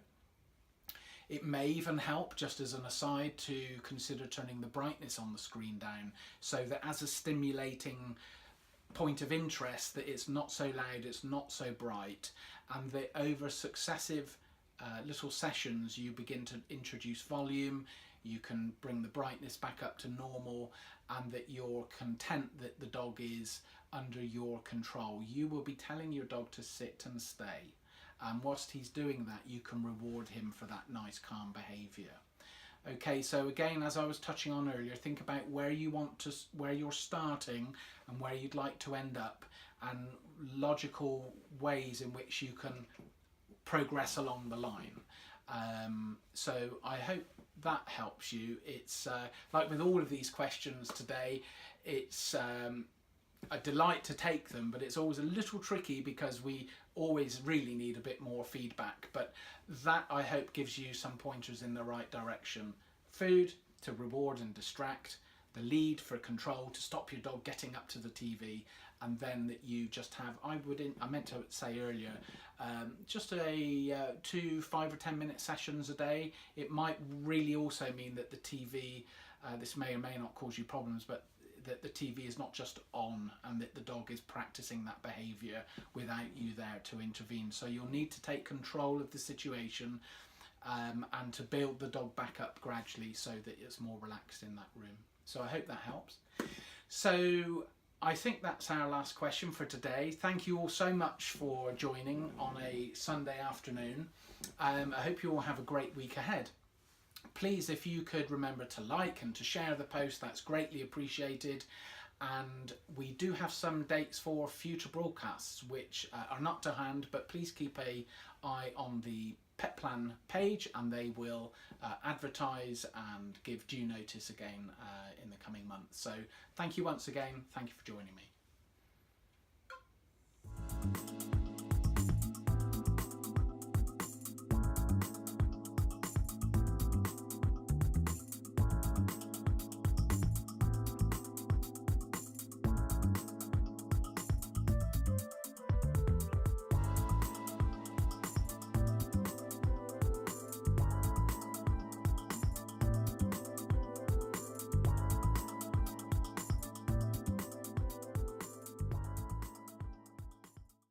It may even help, just as an aside, to consider turning the brightness on the screen down, so that as a stimulating point of interest, that it's not so loud, it's not so bright, and that over successive little sessions you begin to introduce volume. You can bring the brightness back up to normal, and that you're content that the dog is under your control. You will be telling your dog to sit and stay, and whilst he's doing that, you can reward him for that nice calm behaviour. Okay, so again, as I was touching on earlier, think about where you're starting and where you'd like to end up, and logical ways in which you can progress along the line. So I hope that helps you. It's like with all of these questions today, it's a delight to take them, but it's always a little tricky, because we always really need a bit more feedback. But that, I hope, gives you some pointers in the right direction. Food to reward and distract, the lead for control to stop your dog getting up to the TV, and then that you just have, I meant to say earlier, just a 2 5 or 10 minute sessions a day. It might really also mean that the TV, this may or may not cause you problems, but that the TV is not just on, and that the dog is practicing that behaviour without you there to intervene. So you'll need to take control of the situation and to build the dog back up gradually, so that it's more relaxed in that room. So I hope that helps. So I think that's our last question for today. Thank you all so much for joining on a Sunday afternoon. I hope you all have a great week ahead. Please, if you could remember to like and to share the post, that's greatly appreciated. And we do have some dates for future broadcasts, which are not to hand, but please keep an eye on the Petplan page, and they will advertise and give due notice again in the coming months. So thank you once again. Thank you for joining me.